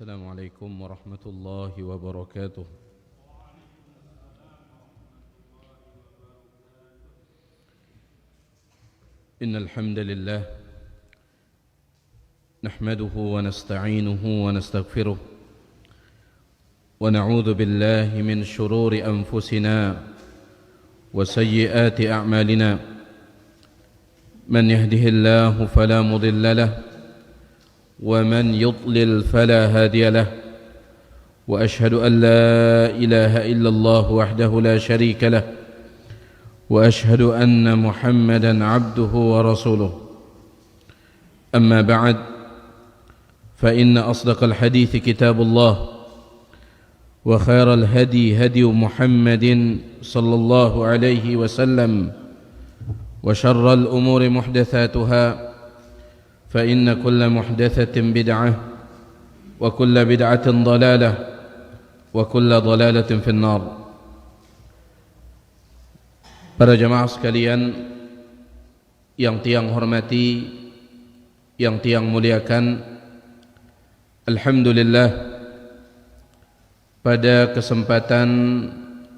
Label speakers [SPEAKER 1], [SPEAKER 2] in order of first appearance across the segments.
[SPEAKER 1] السلام عليكم ورحمة الله وبركاته. إن الحمد لله نحمده ونستعينه ونستغفره ونعوذ بالله من شرور أنفسنا وسيئات أعمالنا. من يهده الله فلا مضل له ومن يضلل فلا هادي له، وأشهد أن لا إله إلا الله وحده لا شريك له، وأشهد أن محمدا عبده ورسوله. أما بعد، فإن أصدق الحديث كتاب الله، وخير الهدي هدي محمد صلى الله عليه وسلم، وشر الأمور محدثاتها، فإن كل محدثة بدعة، وكل بدعة ضلالة، وكل ضلالة في النار. Para jamaah sekalian yang tiang hormati, yang tiang muliakan, alhamdulillah, pada kesempatan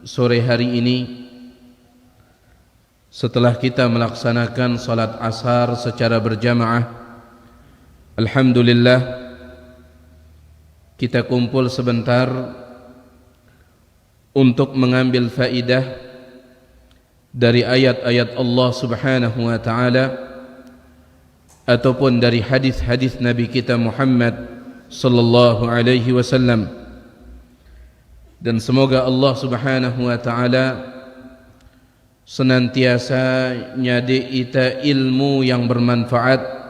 [SPEAKER 1] sore hari ini, setelah kita melaksanakan salat asar secara berjamaah, alhamdulillah, kita kumpul sebentar untuk mengambil faidah dari ayat-ayat Allah Subhanahu wa taala ataupun dari hadis-hadis Nabi kita Muhammad sallallahu alaihi wasallam. Dan semoga Allah Subhanahu wa taala senantiasa nyadi ita ilmu yang bermanfaat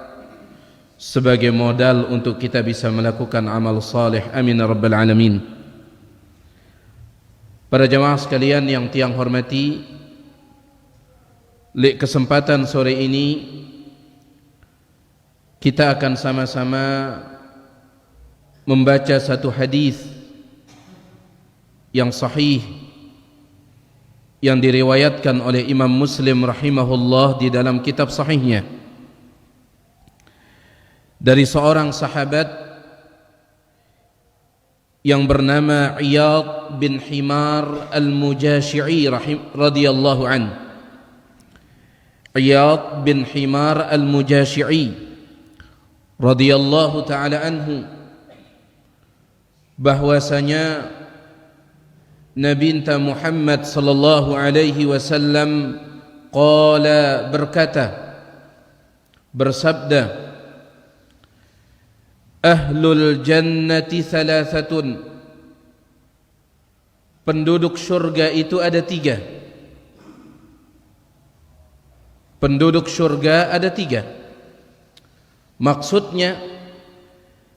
[SPEAKER 1] sebagai modal untuk kita bisa melakukan amal saleh. Amin ya rabbal alamin. Para jamaah sekalian yang tiang hormati, di kesempatan sore ini kita akan sama-sama membaca satu hadis yang sahih yang diriwayatkan oleh Imam Muslim rahimahullah di dalam kitab sahihnya, dari seorang sahabat yang bernama Iyad bin Himar al-Mujashi'i radhiyallahu an. Iyad bin Himar al-Mujashi'i radhiyallahu ta'ala anhu, bahwasanya Nabi Muhammad sallallahu alaihi wasallam qala, berkata, bersabda, Ahlul jannati thalathatun, penduduk syurga itu ada tiga. Penduduk syurga ada tiga. Maksudnya,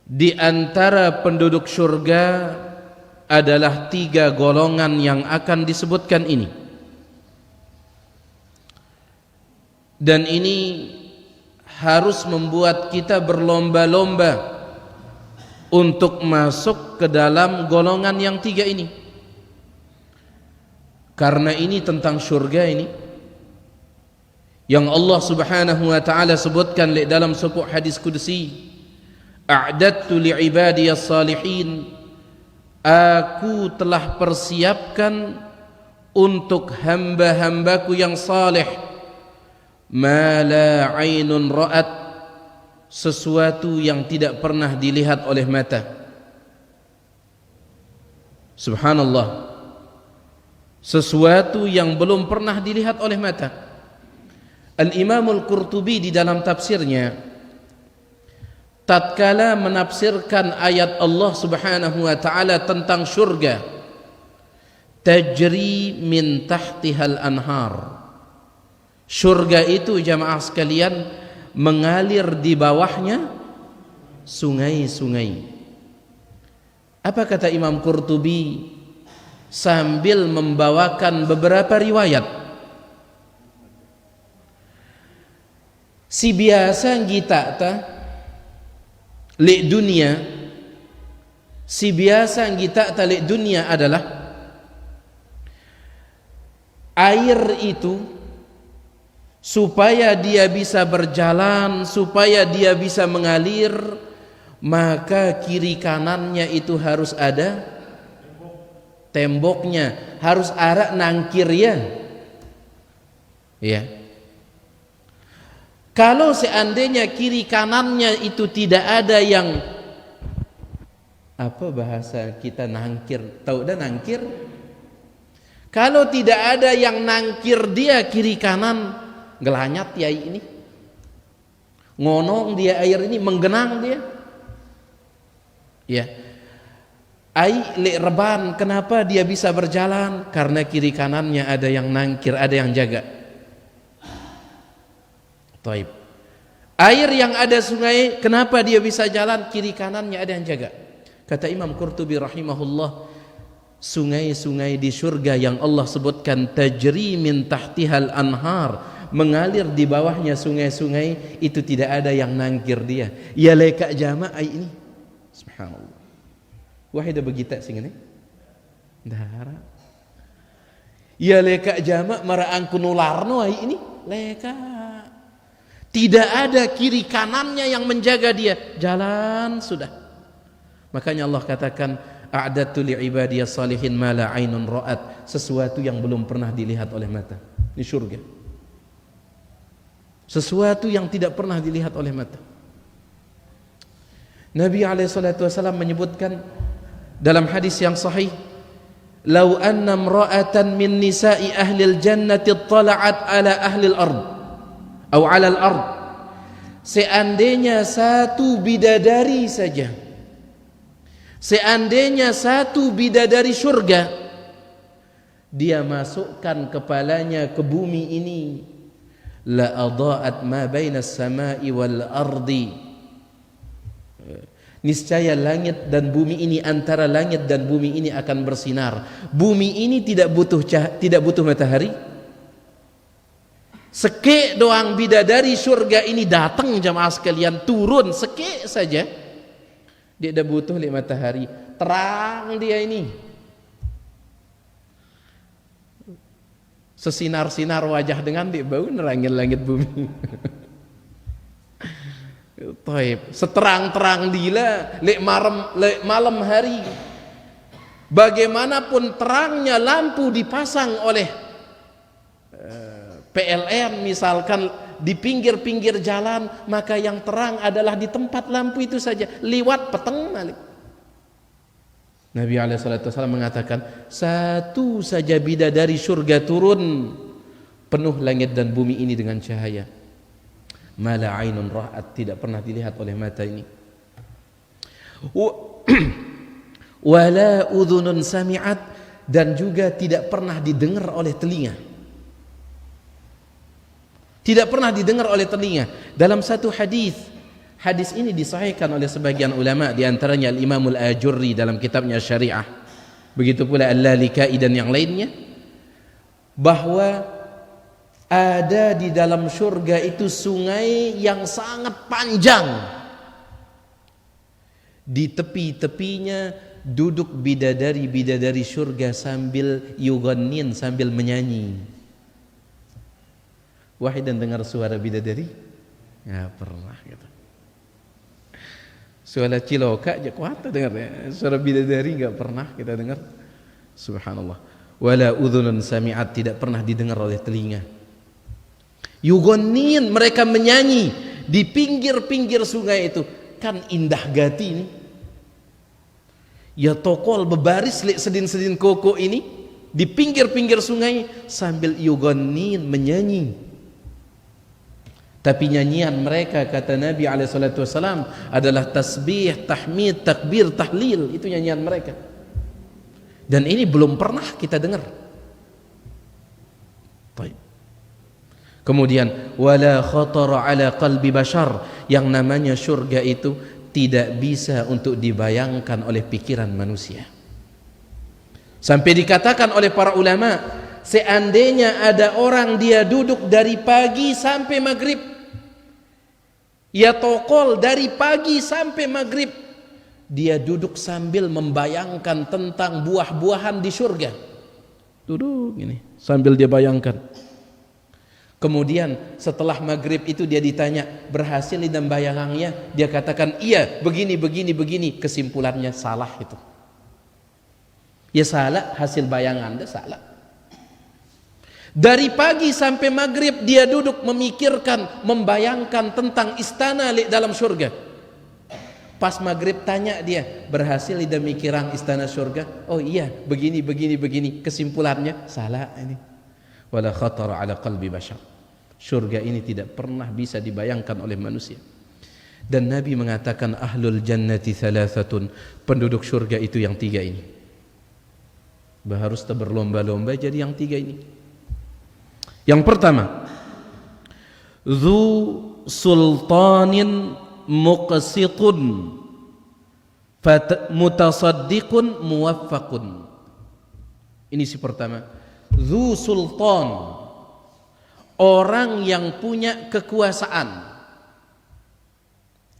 [SPEAKER 1] di antara penduduk syurga adalah tiga golongan yang akan disebutkan ini. Dan ini harus membuat kita berlomba-lomba untuk masuk ke dalam golongan yang tiga ini, karena ini tentang syurga ini yang Allah Subhanahu wa taala sebutkan dalam sebuah hadis qudsi, a'dadtu li'ibadiyas salihin, aku telah persiapkan untuk hamba-hambaku yang saleh, ma la 'ainun ra'at, sesuatu yang tidak pernah dilihat oleh mata. Subhanallah, sesuatu yang belum pernah dilihat oleh mata. Al-Imam Al-Qurtubi di dalam tafsirnya, tatkala menafsirkan ayat Allah Subhanahu wa taala tentang syurga, tajri min tahtihal anhar, syurga itu jamaah sekalian mengalir di bawahnya sungai-sungai. Apa kata Imam Qurtubi sambil membawakan beberapa riwayat? Si biasa kita ta li dunia, si biasa kita ta li dunia adalah air itu supaya dia bisa berjalan, supaya dia bisa mengalir, maka kiri kanannya itu harus ada temboknya, harus arah nangkir ya. Ya. Kalau seandainya kiri kanannya itu tidak ada yang apa bahasa kita nangkir, tahu dah nangkir? Kalau tidak ada yang nangkir dia kiri kanan, ngelanyat ya ini, ngonong dia air ini, menggenang dia. Ya, ai le reban, kenapa dia bisa berjalan? Karena kiri kanannya ada yang nangkir, ada yang jaga. Taib. Air yang ada sungai, kenapa dia bisa jalan? Kiri kanannya ada yang jaga. Kata Imam Qurtubi rahimahullah, sungai-sungai di surga yang Allah sebutkan tajri min tahtihal anhar, mengalir di bawahnya sungai-sungai, itu tidak ada yang nangkir dia. Ya leka jamaah ini. Subhanallah. Wahida begitu sing ini. Dahara. Ya leka jamaah maraang kunularno ai ini. Leka. Tidak ada kiri kanannya yang menjaga dia. Jalan sudah. Makanya Allah katakan a'dadtu li'ibadiyas salihin ma la 'ainun ra'at, sesuatu yang belum pernah dilihat oleh mata. Ini surga. Sesuatu yang tidak pernah dilihat oleh mata. Nabi SAW menyebutkan dalam hadis yang sahih, "Lau anna imra'atan min nisa'i ahlil jannati tala'at ala ahlil ard atau 'ala al-ard." Seandainya satu bidadari saja, seandainya satu bidadari surga, dia masukkan kepalanya ke bumi ini, la adaat ma bainas samai wal ardi, niscaya langit dan bumi ini, antara langit dan bumi ini akan bersinar. Bumi ini tidak butuh matahari. Sekek doang bidadari surga ini datang jamaah sekalian, turun sekek saja. Dia dah butuh lihat matahari, terang dia ini, sesinar-sinar wajah dengan dia bau nerangin langit bumi. Taib, seterang-terang dia lek malam hari, bagaimanapun terangnya lampu dipasang oleh PLN misalkan di pinggir-pinggir jalan, maka yang terang adalah di tempat lampu itu saja, liwat peteng balik. Nabi SAW mengatakan, satu saja bidadari surga turun, penuh langit dan bumi ini dengan cahaya. Mala ainun ra'at, tidak pernah dilihat oleh mata ini. Wala udhunun sami'at, dan juga tidak pernah didengar oleh telinga. Tidak pernah didengar oleh telinga. Dalam satu hadis ini disahihkan oleh sebagian ulama, di antaranya Al-Imam Al-Ajurri dalam kitabnya Syariah, begitu pula Al-Lalikai dan yang lainnya, bahwa ada di dalam surga itu sungai yang sangat panjang. Di tepi-tepinya duduk bidadari-bidadari surga sambil yugannin, sambil menyanyi. Wahidan dengar suara bidadari? Ya pernah gitu. Suara ciloka aja kuat dengar ya. Suara bidadari enggak pernah kita dengar. Subhanallah. Wala udhunun sami'at, tidak pernah didengar oleh telinga. Yugonin, mereka menyanyi di pinggir-pinggir sungai itu. Kan indah gati ini. Ya tokol bebaris lek sedin-sedin koko ini di pinggir-pinggir sungai sambil yugonin, menyanyi. Tapi nyanyian mereka, kata Nabi SAW, adalah tasbih, tahmid, takbir, tahlil. Itu nyanyian mereka. Dan ini belum pernah kita dengar. Baik. Kemudian wala khatara ala qalbi bashar, yang namanya surga itu tidak bisa untuk dibayangkan oleh pikiran manusia. Sampai dikatakan oleh para ulama, seandainya ada orang dia duduk dari pagi sampai maghrib, ya tokol dari pagi sampai maghrib, dia duduk sambil membayangkan tentang buah-buahan di surga. Duduk ini sambil dia bayangkan. Kemudian setelah maghrib itu dia ditanya, berhasil dalam bayangannya? Dia katakan iya, begini, kesimpulannya salah itu. Ya salah, hasil bayangan dia salah. Dari pagi sampai maghrib dia duduk memikirkan, membayangkan tentang istana dalam surga. Pas maghrib tanya dia, berhasil dalam mikiran istana surga? Oh iya, begini, kesimpulannya salah ini. Wala khatara ala qalbi bashar. Surga ini tidak pernah bisa dibayangkan oleh manusia. Dan Nabi mengatakan ahlul jannati thalathatun, penduduk surga itu yang tiga ini. Harus berlomba-lomba jadi yang tiga ini. Yang pertama, dzu sultanin muqsitun mutasaddiqun muwaffaqun. Ini si pertama, dzu sultan, orang yang punya kekuasaan,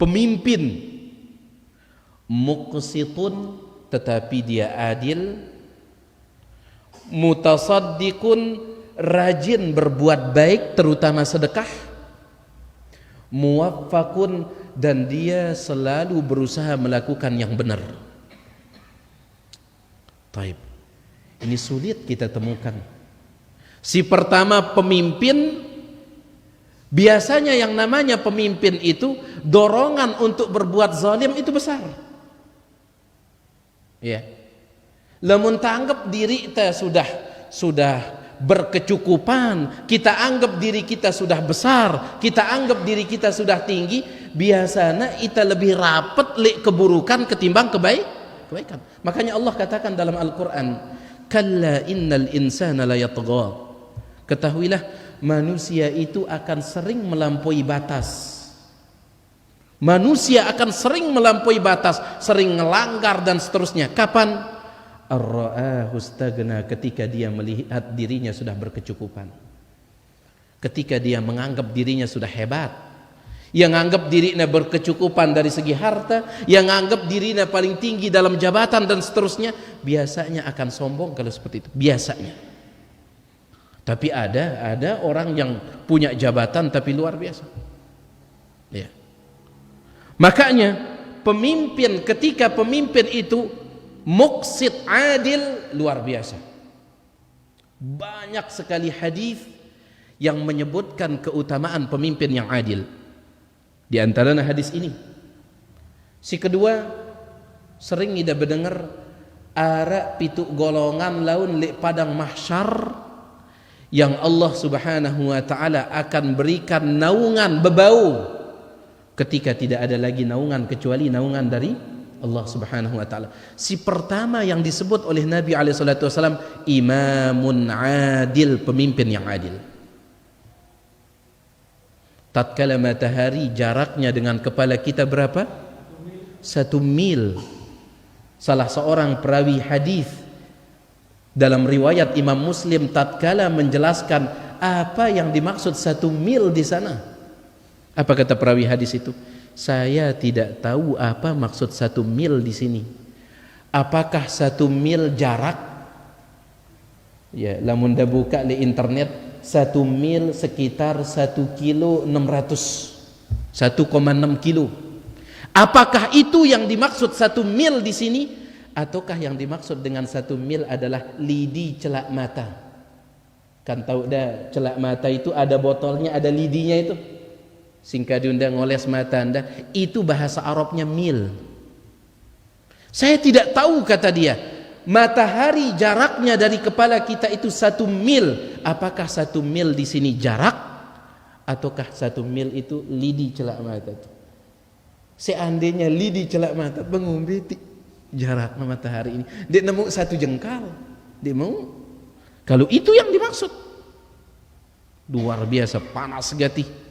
[SPEAKER 1] pemimpin, muqsitun, tetapi dia adil, mutasaddiqun, rajin berbuat baik terutama sedekah, muwaffaqun, dan dia selalu berusaha melakukan yang benar. Taib. Ini sulit kita temukan. Si pertama pemimpin, biasanya yang namanya pemimpin itu dorongan untuk berbuat zalim itu besar. Ya. Lamun tanggap diri kita sudah berkecukupan, kita anggap diri kita sudah besar, kita anggap diri kita sudah tinggi, biasanya kita lebih rapat keburukan ketimbang kebaikan. Makanya Allah katakan dalam Al-Quran, kalla innal insana la yatgha. Ketahuilah manusia itu akan sering melampaui batas. Manusia akan sering melampaui batas, sering melanggar dan seterusnya. Kapan? Ar-ra'ahu stagna, ketika dia melihat dirinya sudah berkecukupan. Ketika dia menganggap dirinya sudah hebat. Yang anggap dirinya berkecukupan dari segi harta, yang anggap dirinya paling tinggi dalam jabatan dan seterusnya, biasanya akan sombong kalau seperti itu, biasanya. Tapi ada orang yang punya jabatan tapi luar biasa. Ya. Makanya pemimpin, ketika pemimpin itu muqsit, adil, luar biasa. Banyak sekali hadis yang menyebutkan keutamaan pemimpin yang adil. Di antaranya hadis ini. Si kedua, sering kita mendengar ara pitu golongan laun li padang mahsyar yang Allah Subhanahu wa taala akan berikan naungan bebau ketika tidak ada lagi naungan kecuali naungan dari Allah Subhanahu wa taala. Si pertama yang disebut oleh Nabi alaihi salatu wasallam, imamun adil, pemimpin yang adil. Tatkala matahari jaraknya dengan kepala kita berapa? 1 mil. Salah seorang perawi hadis dalam riwayat Imam Muslim tatkala menjelaskan apa yang dimaksud 1 mil di sana. Apa kata perawi hadis itu? Saya tidak tahu apa maksud 1 mil di sini. Apakah 1 mil jarak? Ya, lamun dah buka di internet, 1 mil sekitar 1 kilo 600, 1,6 kilo. Apakah itu yang dimaksud 1 mil di sini? Ataukah yang dimaksud dengan 1 mil adalah lidi celak mata? Kan tahu dah, celak mata itu ada botolnya, ada lidinya itu. Singkat diundang ngoles mata anda, itu bahasa Arabnya mil. Saya tidak tahu, kata dia, matahari jaraknya dari kepala kita itu 1 mil. Apakah 1 mil di sini jarak, ataukah 1 mil itu lidi celak mata itu? Seandainya lidi celak mata, bengumbi jarak matahari ini, dia nemu 1 jengkal, dia mau. Kalau itu yang dimaksud, luar biasa panas gati.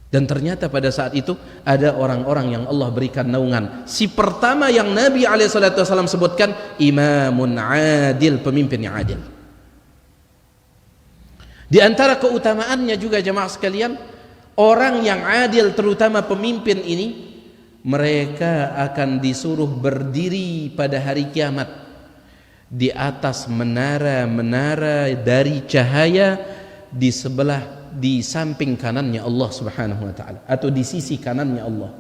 [SPEAKER 1] Dan ternyata pada saat itu ada orang-orang yang Allah berikan naungan. Si pertama yang Nabi SAW sebutkan, imamun adil, pemimpin yang adil. Di antara keutamaannya juga jemaah sekalian, orang yang adil terutama pemimpin ini, mereka akan disuruh berdiri pada hari kiamat di atas menara-menara dari cahaya di sebelah, di samping kanannya Allah Subhanahu wa taala, atau di sisi kanannya Allah.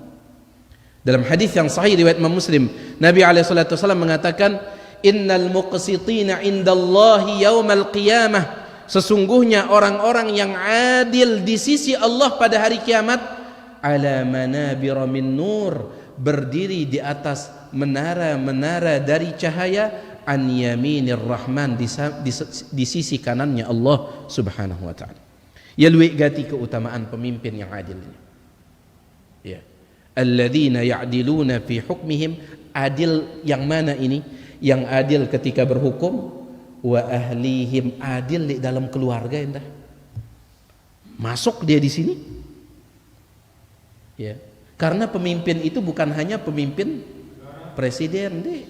[SPEAKER 1] Dalam hadis yang sahih riwayat Imam Muslim, Nabi alaihi salatu wasallam mengatakan, innal muqsitina indallahi yaumal qiyamah, sesungguhnya orang-orang yang adil di sisi Allah pada hari kiamat, ala manabira min nur, berdiri di atas menara-menara dari cahaya, an yaminir rahman, di sisi kanannya Allah Subhanahu wa taala. Ya luwih gati keutamaan pemimpin yang adil ini. Ya. Alladzina ya'diluna fi hukmihim, adil yang mana ini? Yang adil ketika berhukum, wa ahlihim, adil di dalam keluarga, indah. Masuk dia di sini. Ya. Karena pemimpin itu bukan hanya pemimpin presiden, deh.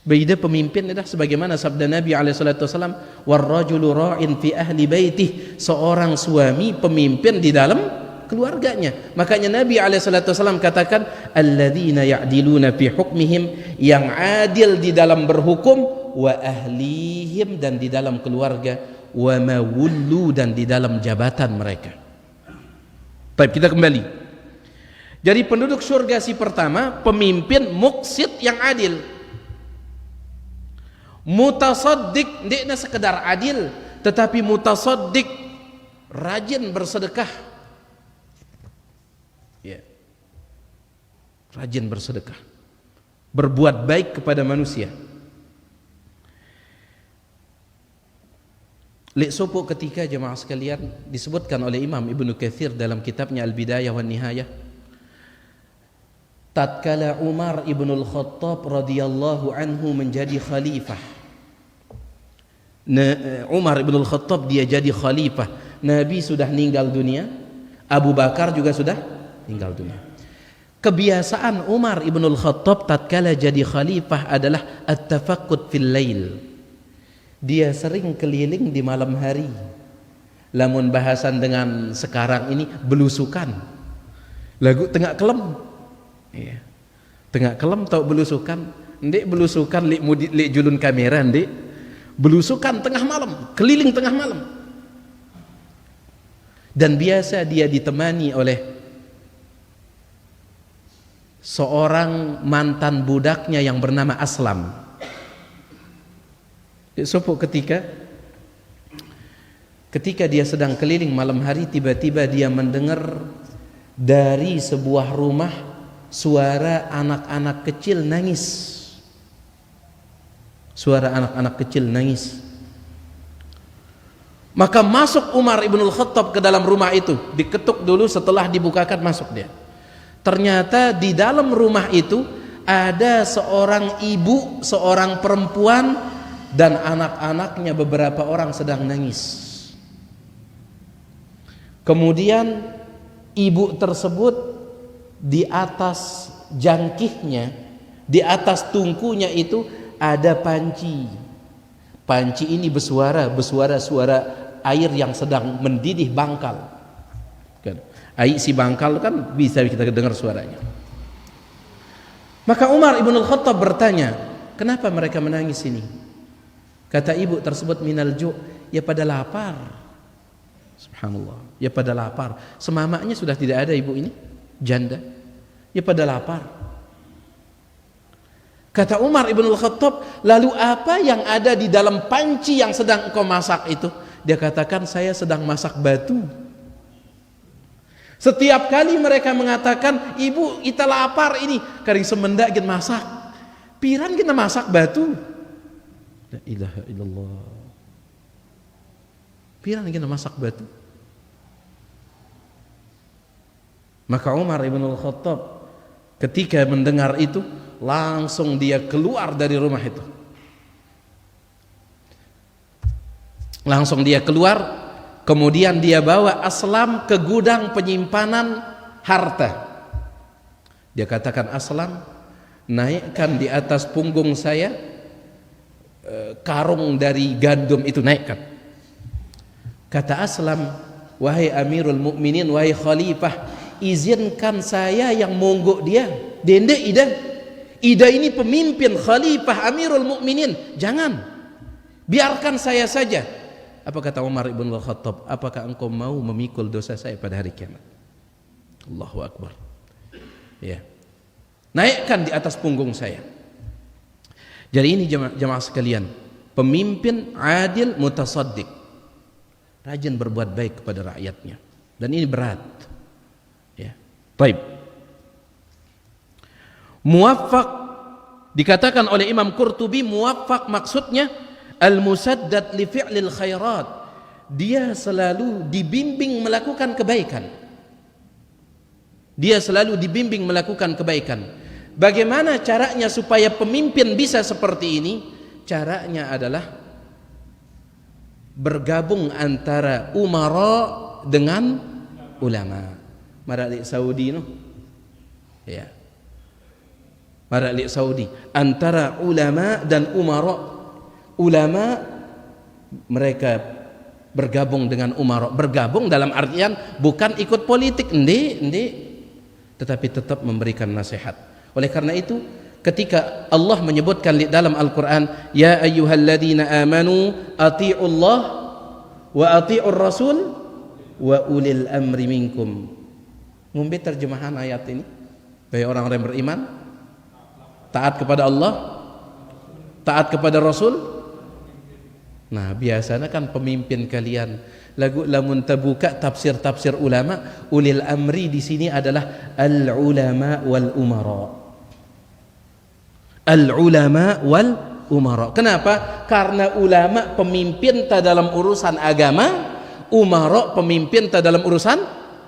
[SPEAKER 1] Beda pemimpin adalah sebagaimana sabda Nabi alaihi salatu wasallam, warrajulu ra'in fi ahli baitih, seorang suami pemimpin di dalam keluarganya. Makanya Nabi alaihi salatu wasallam katakan, alladzina ya'diluna fi hukmihim, yang adil di dalam berhukum, wa ahlihim, dan di dalam keluarga, wa mawullu, dan di dalam jabatan mereka. Baik, kita kembali. Jadi penduduk surga si pertama, pemimpin muqsit yang adil. Mutasaddiq, tidak sekedar adil, tetapi mutasaddiq, rajin bersedekah. Ya. Rajin bersedekah, berbuat baik kepada manusia. Lek sopo ketika jemaah sekalian disebutkan oleh Imam Ibnu Katsir dalam kitabnya Al-Bidayah wan Nihayah, tatkala Umar ibnul Khattab radhiyallahu anhu menjadi khalifah. Umar ibnul Khattab dia jadi khalifah. Nabi sudah meninggal dunia, Abu Bakar juga sudah meninggal dunia. Kebiasaan Umar ibnul Khattab tatkala jadi khalifah adalah at-tafaqqud fil lail. Dia sering keliling di malam hari. Lamun bahasan dengan sekarang ini, belusukan. Lagu tengah kelem. Iya. Tengah kelem tau belusukan, ndek belusukan lek julun kamera, ndek belusukan tengah malam, keliling tengah malam. Dan biasa dia ditemani oleh seorang mantan budaknya yang bernama Aslam. Suatu ketika dia sedang keliling malam hari, tiba-tiba dia mendengar dari sebuah rumah suara anak-anak kecil nangis. Suara anak-anak kecil nangis. Maka masuk Umar ibnul Khattab ke dalam rumah itu, diketuk dulu, setelah dibukakan masuk dia. Ternyata di dalam rumah itu ada seorang ibu, seorang perempuan, dan anak-anaknya beberapa orang sedang nangis. Kemudian ibu tersebut di atas jangkihnya, di atas tungkunya itu ada panci. Panci ini bersuara suara air yang sedang mendidih bangkal. Kan? Air si bangkal kan bisa kita dengar suaranya. Maka Umar ibnul Khattab bertanya, kenapa mereka menangis ini? Kata ibu tersebut, minal ju', ya pada lapar. Subhanallah, ya pada lapar. Semamaknya sudah tidak ada ibu ini, janda. Ya pada lapar. Kata Umar ibnul Khattab, lalu apa yang ada di dalam panci yang sedang engkau masak itu? Dia katakan, saya sedang masak batu. Setiap kali mereka mengatakan, ibu kita lapar ini, kering semendak kita masak, piran kita masak batu. La ilaha illallah. Piran kita masak batu. Maka Umar ibnul Khattab ketika mendengar itu, langsung dia keluar dari rumah itu. Langsung dia keluar, kemudian dia bawa Aslam ke gudang penyimpanan harta. Dia katakan, Aslam, naikkan di atas punggung saya karung dari gandum itu, naikkan. Kata Aslam, wahai Amirul Mukminin, wahai Khalifah, izinkan saya yang monggok dia. Dende Ida ini pemimpin, khalifah, Amirul Mukminin. Jangan, biarkan saya saja. Apa kata Umar ibn al-Khattab? Apakah engkau mau memikul dosa saya pada hari kiamat? Allahu Akbar. Ya. Naikkan di atas punggung saya. Jadi ini jemaah sekalian, pemimpin adil mutasaddiq, rajin berbuat baik kepada rakyatnya, dan ini berat. Ya. Baik. Muwaffaq dikatakan oleh Imam Qurtubi, muwaffaq maksudnya al-musaddad li fi'lil khairat. Dia selalu dibimbing melakukan kebaikan. Dia selalu dibimbing melakukan kebaikan. Bagaimana caranya supaya pemimpin bisa seperti ini? Caranya adalah bergabung antara umara dengan ulama. Maralik Saudi no? Ya. Maralik Saudi antara ulama dan umara. Ulama mereka bergabung dengan umara. Bergabung dalam artian bukan ikut politik, tetapi tetap memberikan nasihat. Oleh karena itu, ketika Allah menyebutkan di dalam Al-Quran, ya ayyuhalladzina amanu ati'ullah wa ati'ur rasul wa ulil amri minkum. Ngombe terjemahan ayat ini, bagi orang-orang yang beriman, taat kepada Allah, taat kepada Rasul. Nah, biasanya kan pemimpin kalian lagu lamun tabuka tafsir ulama, ulil amri di sini adalah al ulama wal umara. Al ulama wal umara. Kenapa? Karena ulama pemimpin ta dalam urusan agama, umara pemimpin ta dalam urusan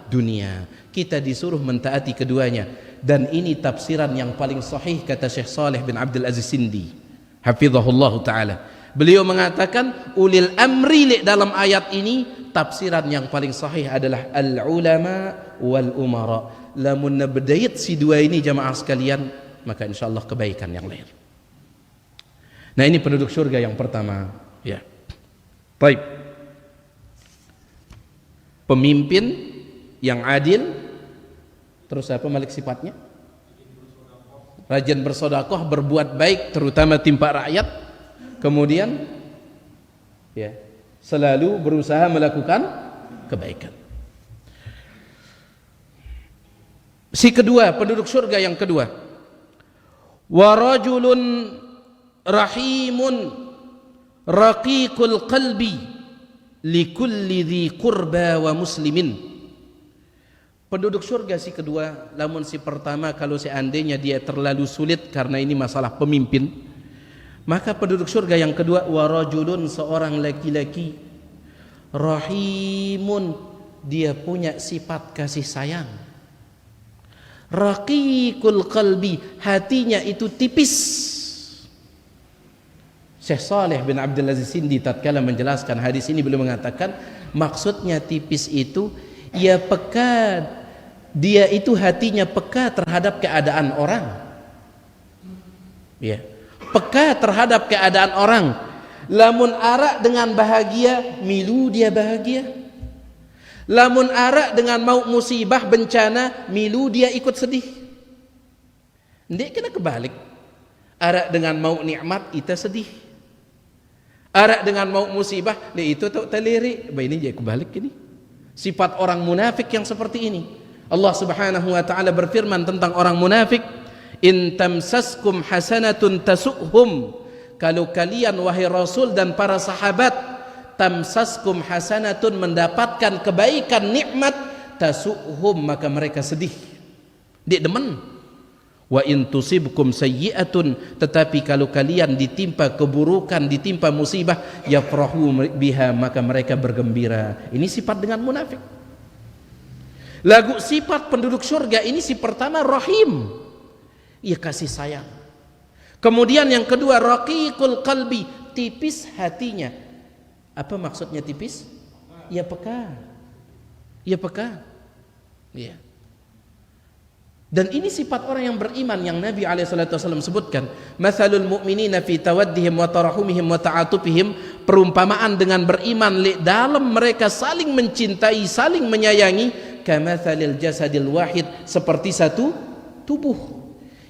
[SPEAKER 1] dunia. Kita disuruh mentaati keduanya, dan ini tafsiran yang paling sahih kata Syekh Saleh bin Abdul Aziz Sindi hafizahullah taala. Beliau mengatakan ulil amri dalam ayat ini tafsiran yang paling sahih adalah al ulama wal umara. Lamun nabdait si dua ini jamaah sekalian, maka insyaallah kebaikan yang lahir. Nah, ini penduduk surga yang pertama, ya. Baik. Pemimpin yang adil, terus apa Malik sifatnya? Rajin bersedekah, berbuat baik terutama timpa rakyat. Kemudian ya, selalu berusaha melakukan kebaikan. Si kedua, penduduk surga yang kedua, wa rajulun rahimun raqiqul qalbi likulli dhi qurba wa muslimin. Penduduk surga si kedua, namun si pertama kalau seandainya dia terlalu sulit karena ini masalah pemimpin, maka penduduk surga yang kedua, wa rajulun, seorang laki-laki, rahimun, dia punya sifat kasih sayang, raqiqul qalbi, hatinya itu tipis. Syekh Saleh bin Abdul Aziz Sindi tatkala menjelaskan hadis ini, beliau mengatakan maksudnya tipis itu ia peka, dia itu hatinya peka terhadap keadaan orang, ya, peka terhadap keadaan orang. Lamun arak dengan bahagia, milu dia bahagia. Lamun arak dengan mau musibah bencana, milu dia ikut sedih. Ndek kena kebalik. Arak dengan mau nikmat, kita sedih. Arak dengan mau musibah, itu tak terlirik. Ini jadi kebalik ini. Sifat orang munafik yang seperti ini. Allah Subhanahu wa taala berfirman tentang orang munafik, in tamsaskum hasanatun tasu'hum. Kalau kalian wahai Rasul dan para sahabat, tamsaskum hasanatun, mendapatkan kebaikan nikmat, tasu'hum, maka mereka sedih, dia demen. Wa in tusibkum sayyi'atun, tetapi kalau kalian ditimpa keburukan, ditimpa musibah, yafrahu biha, maka mereka bergembira. Ini sifat dengan munafik. Lagu sifat penduduk surga ini, si pertama rahim, ia kasih sayang. Kemudian yang kedua, raqiqul qalbi, tipis hatinya. Apa maksudnya tipis? Ia peka. Ia peka. Ya. Dan ini sifat orang yang beriman yang Nabi SAW sebutkan, mathalul mu'minina fi tawaddihim wa tarahumihim wa ta'atufihim, perumpamaan dengan beriman dalam mereka saling mencintai, saling menyayangi, kamathalil jasadil wahid, seperti satu tubuh.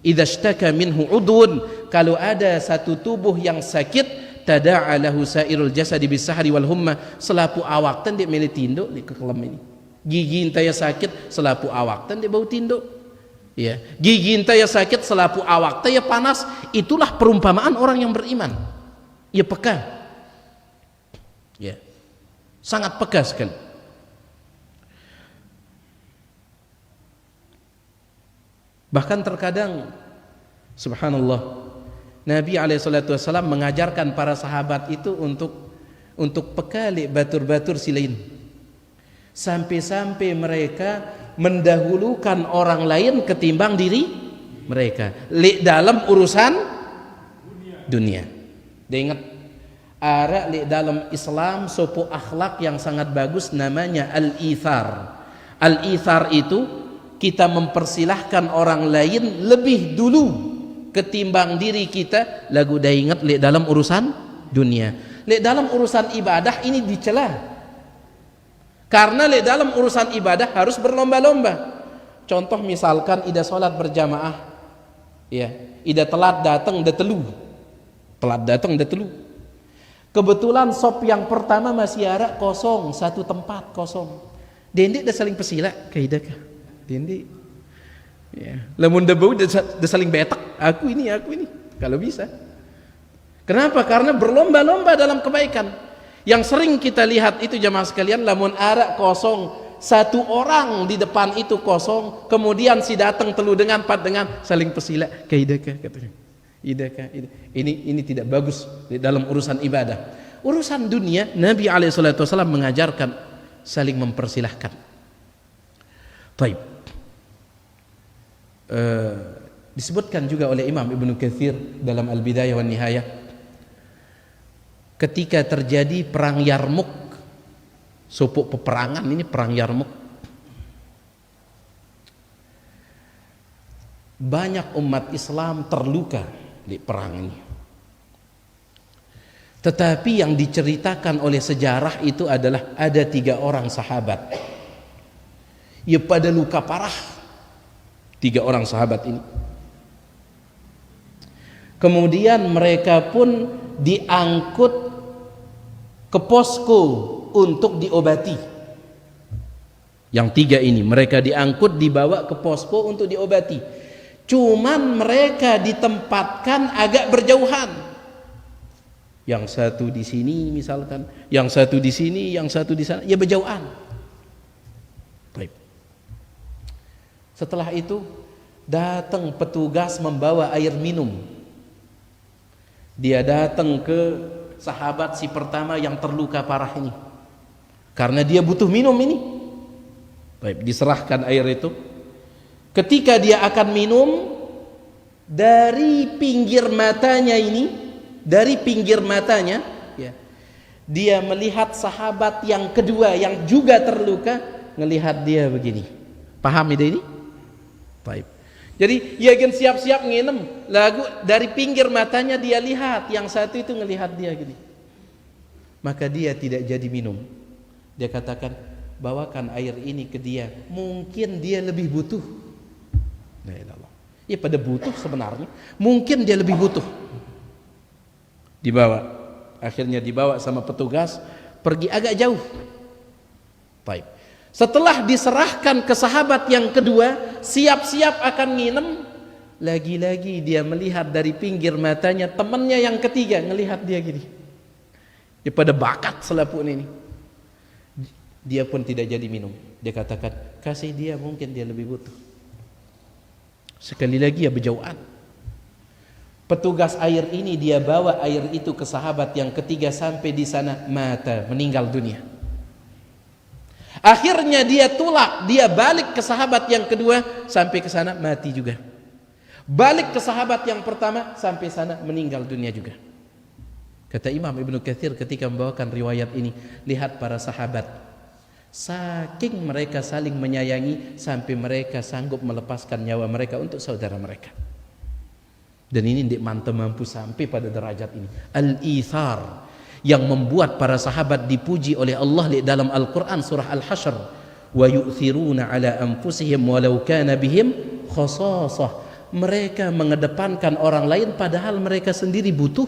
[SPEAKER 1] Idza ishtaka minhu udun, kalau ada satu tubuh yang sakit, tada'a lahu sairul jasadi bisahri wal humma, selapu awak tan dia meli tinduk di kekelem ini. Gigi intaya sakit selapu awak tan dia bau tinduk. Ya, gigi intaya sakit selapu awak taya panas. Itulah perumpamaan orang yang beriman. Ya peka. Ya. Sangat peka sekali. Bahkan terkadang subhanallah, Nabi SAW mengajarkan para sahabat itu untuk peka li batur-batur silain. Sampai-sampai mereka mendahulukan orang lain ketimbang diri mereka li dalam urusan dunia. Dia ingat ada li dalam Islam suatu akhlak yang sangat bagus namanya al-ithar. Al-ithar itu kita mempersilahkan orang lain lebih dulu ketimbang diri kita. Lagu dah ingat li dalam urusan dunia, li dalam urusan ibadah ini dicela. Karena li dalam urusan ibadah harus berlomba-lomba. Contoh misalkan ida sholat berjamaah, ya, ida telat datang dah telu, kebetulan sop yang pertama masih ada kosong, satu tempat kosong. Dendik dah saling pesila kaidah kah? Dendik, ya, lamun dah bau dah saling betak. Aku ini, kalau bisa. Kenapa? Karena berlomba-lomba dalam kebaikan. Yang sering kita lihat itu jamaah sekalian, lamun ada kosong, satu orang di depan itu kosong, kemudian si datang telu dengan empat dengan saling pesila. Kaidakah katanya? Idakah? Ini tidak bagus di dalam urusan ibadah. Urusan dunia, Nabi SAW mengajarkan saling mempersilahkan. Baik. Disebutkan juga oleh Imam Ibnu Katsir dalam Al-Bidayah wan Nihayah, ketika terjadi perang Yarmuk, sopok peperangan ini perang Yarmuk, banyak umat Islam terluka di perang ini. Tetapi yang diceritakan oleh sejarah itu adalah ada 3 orang sahabat, ya pada luka parah, 3 orang sahabat ini. Kemudian mereka pun diangkut ke posko untuk diobati. Yang 3 ini mereka diangkut, dibawa ke posko untuk diobati. Cuman mereka ditempatkan agak berjauhan. Yang satu di sini misalkan, yang satu di sini, yang satu di sana, ya berjauhan. Baik. Setelah itu datang petugas membawa air minum. Dia datang ke sahabat si pertama yang terluka parah ini, karena dia butuh minum ini. Baik, diserahkan air itu. Ketika dia akan minum, dari pinggir matanya ini, ya, dia melihat sahabat yang kedua yang juga terluka, ngelihat dia begini. Paham ide ini? Baik. Jadi ia akan siap-siap nginem, lagu dari pinggir matanya dia lihat yang satu itu ngelihat dia gini. Maka dia tidak jadi minum. Dia katakan, bawakan air ini ke dia, mungkin dia lebih butuh. La ilallah. Ya pada butuh sebenarnya, mungkin dia lebih butuh. Dibawa, akhirnya dibawa sama petugas, pergi agak jauh. Baik. Setelah diserahkan ke sahabat yang kedua, siap-siap akan nginem, lagi-lagi dia melihat dari pinggir matanya temannya yang ketiga ngelihat dia gini. Dia pada bakat selaput ini. Dia pun tidak jadi minum. Dia katakan, kasih dia, mungkin dia lebih butuh. Sekali lagi ya berjauhan. Petugas air ini dia bawa air itu ke sahabat yang ketiga, sampai di sana mata, meninggal dunia. Akhirnya dia tulak, dia balik ke sahabat yang kedua, sampai ke sana mati juga. Balik ke sahabat yang pertama, sampai sana meninggal dunia juga. Kata Imam Ibnu Katsir ketika membawakan riwayat ini, lihat para sahabat, saking mereka saling menyayangi sampai mereka sanggup melepaskan nyawa mereka untuk saudara mereka. Dan ini tidak mampu sampai pada derajat ini. Al-ithar yang membuat para sahabat dipuji oleh Allah di dalam Al-Quran surah Al-Hasyr, wa yu'thiruna ala anfusihim walau kana bihim khasasah. Mereka mengedepankan orang lain padahal mereka sendiri butuh.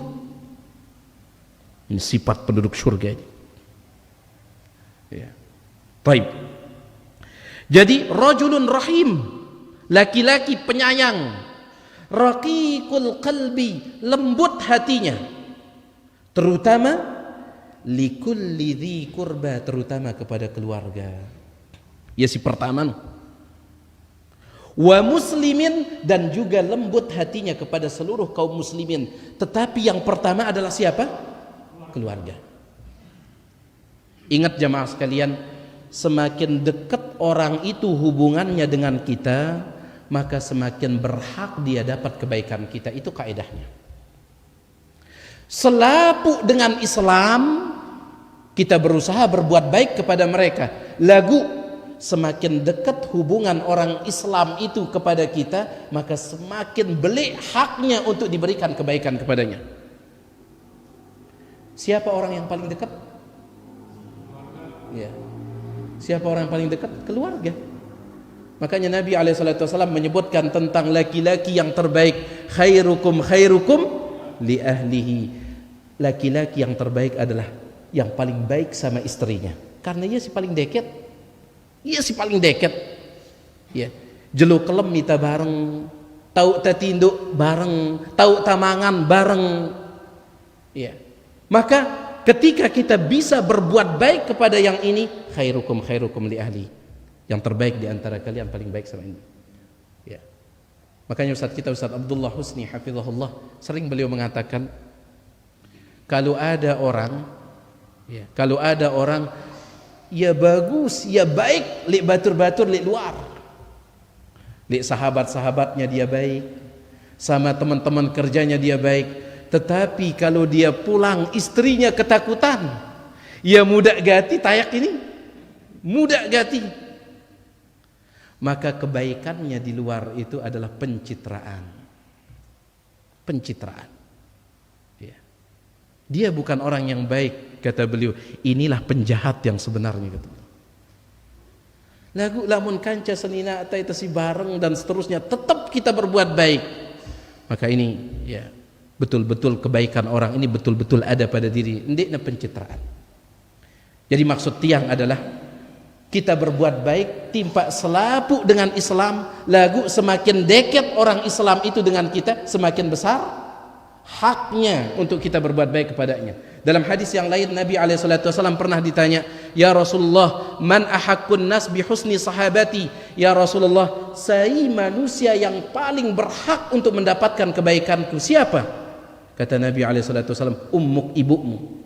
[SPEAKER 1] Ini sifat penduduk surga ini. Ya. Baik. Jadi rajulun rahim, laki-laki penyayang, raqiqul qalbi, lembut hatinya, terutama likulli dzi qurba, terutama kepada keluarga. Ya si pertama. Wa muslimin, dan juga lembut hatinya kepada seluruh kaum muslimin. Tetapi yang pertama adalah siapa? Keluarga. Ingat jamaah sekalian, semakin dekat orang itu hubungannya dengan kita, maka semakin berhak dia dapat kebaikan kita. Itu kaidahnya. Selapu dengan Islam, kita berusaha berbuat baik kepada mereka. Lagu, semakin dekat hubungan orang Islam itu kepada kita, maka semakin belik haknya untuk diberikan kebaikan kepadanya. Siapa orang yang paling dekat? Ya. Siapa orang yang paling dekat? Keluarga. Makanya Nabi SAW menyebutkan tentang laki-laki yang terbaik, khairukum li ahlihi. Laki-laki yang terbaik adalah yang paling baik sama istrinya, karena ia si paling dekat. Ia si paling dekat. Ya. Jelu kelem mita bareng, tau tatinduk bareng, tau tamangan bareng. Ya. Maka ketika kita bisa berbuat baik kepada yang ini, khairukum li ahli, yang terbaik di antara kalian paling baik sama ini. Ya. Makanya Ustaz Abdullah Husni hafizahullah, sering beliau mengatakan, kalau ada orang ya bagus, ya baik, li batur-batur li luar, li sahabat-sahabatnya dia baik, sama teman-teman kerjanya dia baik, tetapi kalau dia pulang istrinya ketakutan, ya muda gati tayak ini, muda gati, maka kebaikannya di luar itu adalah pencitraan. Ya. Dia bukan orang yang baik, kata beliau. Inilah penjahat yang sebenarnya, kata beliau. Lagu lamun kanca senina atai tesi bareng dan seterusnya, tetap kita berbuat baik, maka ini ya betul-betul kebaikan orang ini betul-betul ada pada diri, ndekna pencitraan. Jadi maksud tiang adalah kita berbuat baik timpa selapu dengan Islam, lagu semakin dekat orang Islam itu dengan kita, semakin besar haknya untuk kita berbuat baik kepadanya. Dalam hadis yang lain Nabi SAW pernah ditanya, ya Rasulullah, man ahaqqun nas bi husni sahabati, ya Rasulullah, saya manusia yang paling berhak untuk mendapatkan kebaikanku siapa? Kata Nabi SAW, ummuk, ibumu.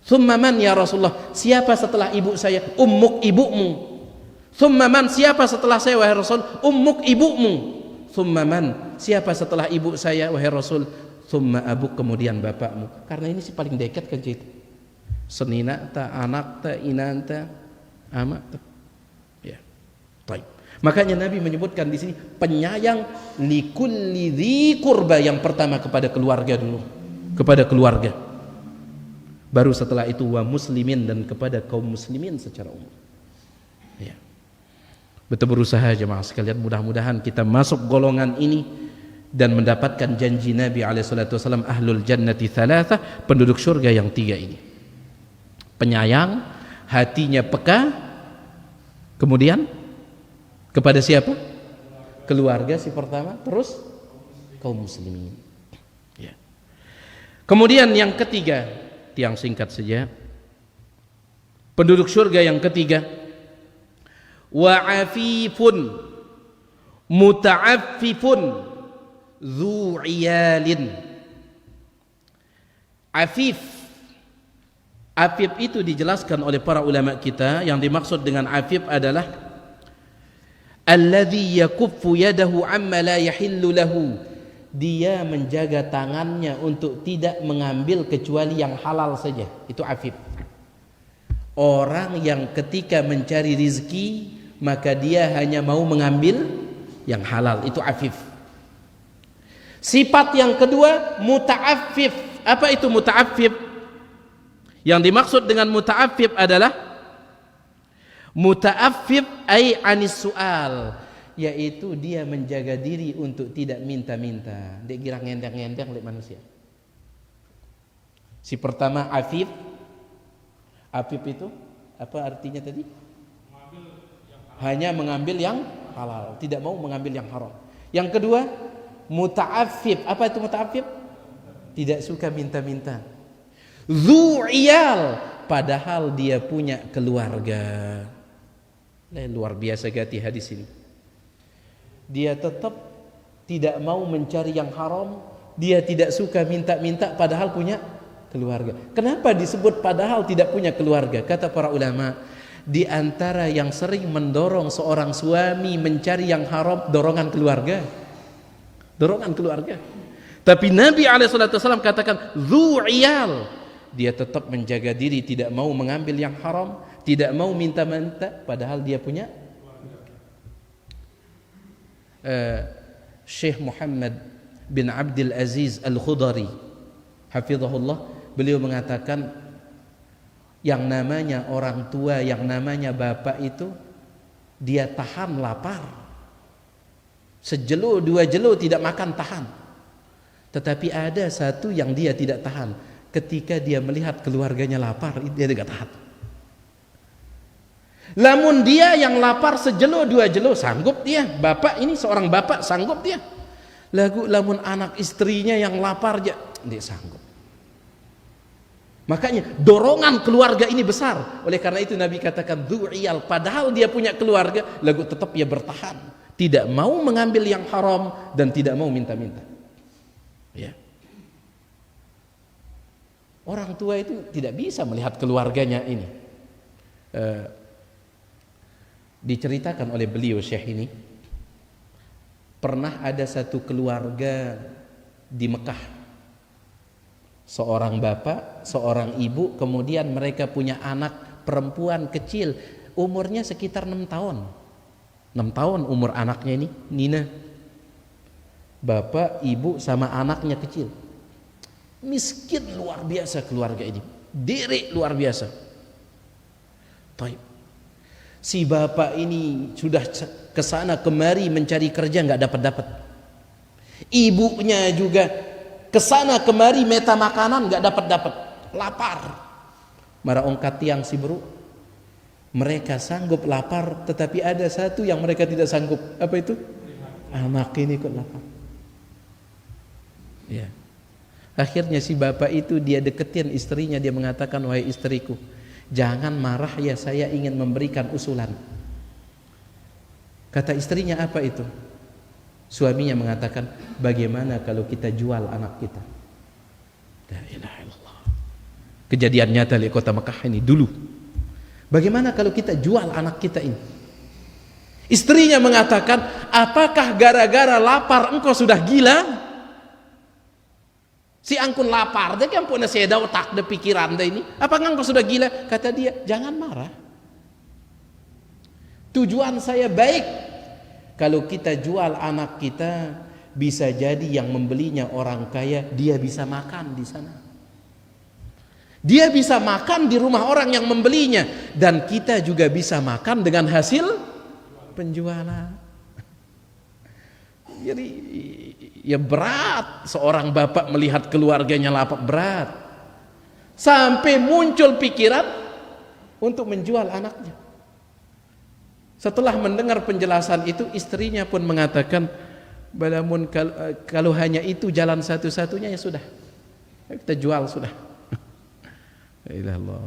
[SPEAKER 1] Thumma man ya Rasulullah, siapa setelah ibu saya? Ummuk, ibumu. Thumma man, siapa setelah saya wahai Rasul? Ummuk, ibumu. Thumma man, siapa setelah ibu saya wahai Rasul? Thumma abuk, kemudian bapakmu. Karena ini sih paling dekat kan cerita. Senina ta, anak ta, inan ta, amak ta. Ya. Baik. Makanya Nabi menyebutkan di sini penyayang likulli dzi qurba, yang pertama kepada keluarga dulu, kepada keluarga. Baru setelah itu wa muslimin, dan kepada kaum muslimin secara umum. Ya. Betul berusaha jemaah sekalian, mudah-mudahan kita masuk golongan ini dan mendapatkan janji Nabi SAW, ahlul jannati thalatha, penduduk surga yang tiga ini. Penyayang, hatinya peka, kemudian kepada siapa? Keluarga si pertama, terus kaum muslimin. Ya. Kemudian yang ketiga, tiang singkat saja, penduduk surga yang ketiga, wa afifun muta'affifun dzu iyalin. Afif itu dijelaskan oleh para ulama kita, yang dimaksud dengan afif adalah alladzi yakuffu yadahu amma la yahillu lahu, dia menjaga tangannya untuk tidak mengambil kecuali yang halal saja. Itu afif. Orang yang ketika mencari rizki maka dia hanya mau mengambil yang halal, itu afif. Sifat yang kedua muta'affif. Apa itu muta'affif? Yang dimaksud dengan muta'affif adalah muta'affif ay anis su'al, yaitu dia menjaga diri untuk tidak minta-minta. Dia kira ngendang-ngendang oleh manusia. Si pertama afif. Afif itu apa artinya tadi? Hanya mengambil yang halal, tidak mau mengambil yang haram. Yang kedua, muta'affif. Apa itu muta'affif? Tidak suka minta-minta. Dzu'iyal, padahal dia punya keluarga. Luar biasa gati hadis ini. Dia tetap tidak mau mencari yang haram, dia tidak suka minta-minta padahal punya keluarga. Kenapa disebut padahal tidak punya keluarga? Kata para ulama, di antara yang sering mendorong seorang suami mencari yang haram, dorongan keluarga. Dorongan keluarga. Tapi Nabi SAW katakan zu'iyal, dia tetap menjaga diri, tidak mau mengambil yang haram, tidak mau minta-minta padahal dia punya. Syekh Muhammad bin Abdul Aziz Al-Khudari hafizahullah, beliau mengatakan yang namanya orang tua, yang namanya bapak itu dia tahan lapar. Sejelo dua jelo tidak makan tahan. Tetapi ada satu yang dia tidak tahan, ketika dia melihat keluarganya lapar, dia tidak tahan. Lamun dia yang lapar sejelo dua jelo sanggup dia. Bapak ini seorang bapak sanggup dia. Lamun anak istrinya yang lapar dia sanggup. Makanya dorongan keluarga ini besar. Oleh karena itu Nabi katakan dzu'iyal, padahal dia punya keluarga, lagu tetap dia bertahan, tidak mau mengambil yang haram dan tidak mau minta-minta. Ya. Orang tua itu tidak bisa melihat keluarganya ini. Diceritakan oleh beliau Syekh ini, pernah ada satu keluarga di Mekah. Seorang bapak, seorang ibu, kemudian mereka punya anak perempuan kecil, umurnya sekitar 6 tahun. 6 tahun umur anaknya ini, Nina. Bapak, ibu sama anaknya kecil. Miskin luar biasa keluarga ini. Diri luar biasa. Taib. Si bapak ini sudah kesana kemari mencari kerja, nggak dapat. Ibunya juga kesana kemari meta makanan, nggak dapat, lapar. Mara ongkat tiang si bro, mereka sanggup lapar, tetapi ada satu yang mereka tidak sanggup. Apa itu? Anak ini kok lapar. Ya. Akhirnya si bapak itu dia deketin istrinya, dia mengatakan, wahai istriku, jangan marah ya, saya ingin memberikan usulan. Kata istrinya, apa itu? Suaminya mengatakan, bagaimana kalau kita jual anak kita? La ilaha illallah. Kejadian nyata di kota Mekah ini dulu. Bagaimana kalau kita jual anak kita ini? Istrinya mengatakan, apakah gara-gara lapar engkau sudah gila? Si angkun lapar, dia kan punya seda otak, de pikiran de ini. Apakah engkau sudah gila? Kata dia, jangan marah. Tujuan saya baik. Kalau kita jual anak kita, bisa jadi yang membelinya orang kaya, dia bisa makan di sana. Dia bisa makan di rumah orang yang membelinya, dan kita juga bisa makan dengan hasil penjualan. Jadi ya berat seorang bapak melihat keluarganya lapar, berat. Sampai muncul pikiran untuk menjual anaknya. Setelah mendengar penjelasan itu, istrinya pun mengatakan, balamun kalau hanya itu jalan satu-satunya ya sudah, kita jual sudah. Allah.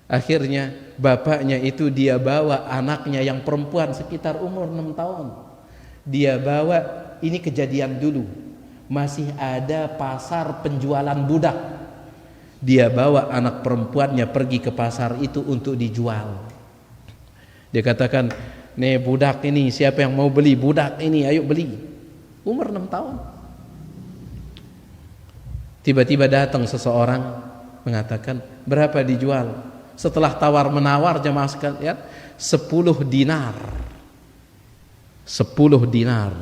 [SPEAKER 1] Akhirnya bapaknya itu dia bawa anaknya yang perempuan sekitar umur 6 tahun. Dia bawa, ini kejadian dulu, masih ada pasar penjualan budak. Dia bawa anak perempuannya pergi ke pasar itu untuk dijual. Dia katakan, nih budak ini, siapa yang mau beli budak ini, ayo beli. Umur 6 tahun. Tiba-tiba datang seseorang mengatakan, berapa dijual? Setelah tawar menawar, jemaah sekalian, 10 dinar. 10 dinar.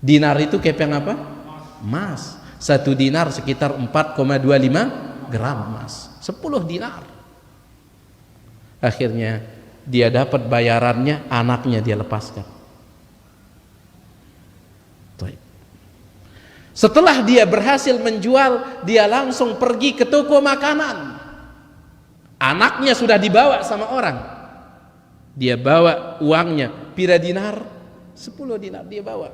[SPEAKER 1] Dinar itu kepeng apa? Emas. 1 dinar sekitar 4,25 gram emas. 10 dinar. Akhirnya dia dapat bayarannya, anaknya dia lepaskan. Setelah dia berhasil menjual, dia langsung pergi ke toko makanan. Anaknya sudah dibawa sama orang. Dia bawa uangnya, pira dinar? 10 dinar dia bawa.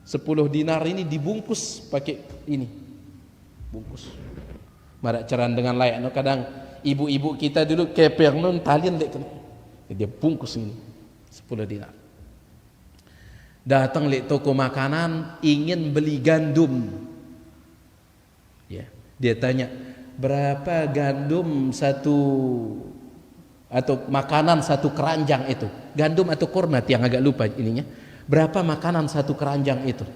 [SPEAKER 1] 10 dinar ini dibungkus pakai ini. Bungkus. Marak caran dengan layak. No, kadang ibu-ibu kita dulu keper nun talian dek. Dia bungkus ini 10 dinar. Datang ke toko makanan ingin beli gandum. Ya, dia tanya, berapa gandum satu atau makanan satu keranjang itu? Gandum atau korma yang agak lupa ininya. Berapa makanan satu keranjang itu?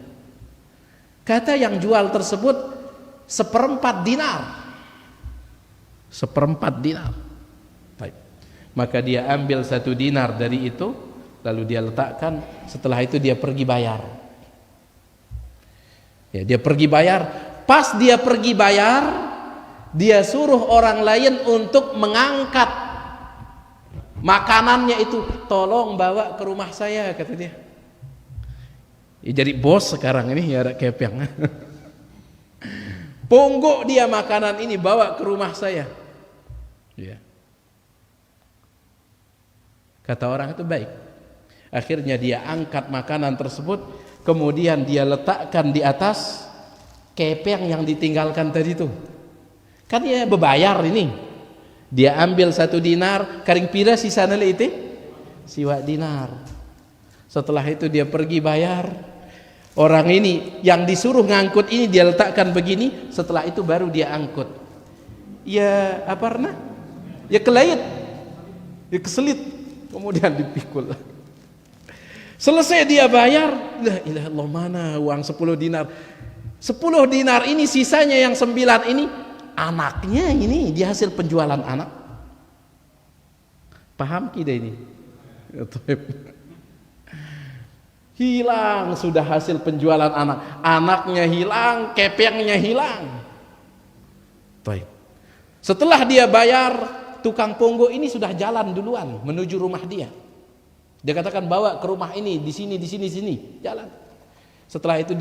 [SPEAKER 1] Kata yang jual tersebut 1/4 dinar. 1/4 dinar. Baik. Maka dia ambil 1 dinar dari itu, lalu dia letakkan. Setelah itu dia pergi bayar. Ya, dia pergi bayar. Pas dia pergi bayar, dia suruh orang lain untuk mengangkat makanannya itu. Tolong bawa ke rumah saya, kata dia. Ya, jadi bos sekarang ini ya ada kepeng. Ponggok dia makanan ini bawa ke rumah saya. Ya. Kata orang itu baik. Akhirnya dia angkat makanan tersebut, kemudian dia letakkan di atas kepeng yang ditinggalkan tadi itu. Kan dia berbayar ini. Dia ambil 1 dinar, karing pira sisa nale itu? Siwa dinar. Setelah itu dia pergi bayar. Orang ini yang disuruh ngangkut ini dia letakkan begini, setelah itu baru dia angkut. Ya apa pernah? Ya kelait. Ya keselit. Kemudian dipikul. Selesai dia bayar, la ilaha illallah, mana uang 10 dinar. 10 dinar ini sisanya yang 9 ini anaknya, ini dia hasil penjualan anak. Paham kita ini? Hilang sudah hasil penjualan anak. Anaknya hilang, kepengnya hilang. Baik. Setelah dia bayar, tukang ponggok ini sudah jalan duluan menuju rumah dia. Dia katakan bawa ke rumah ini, di sini, jalan. Setelah itu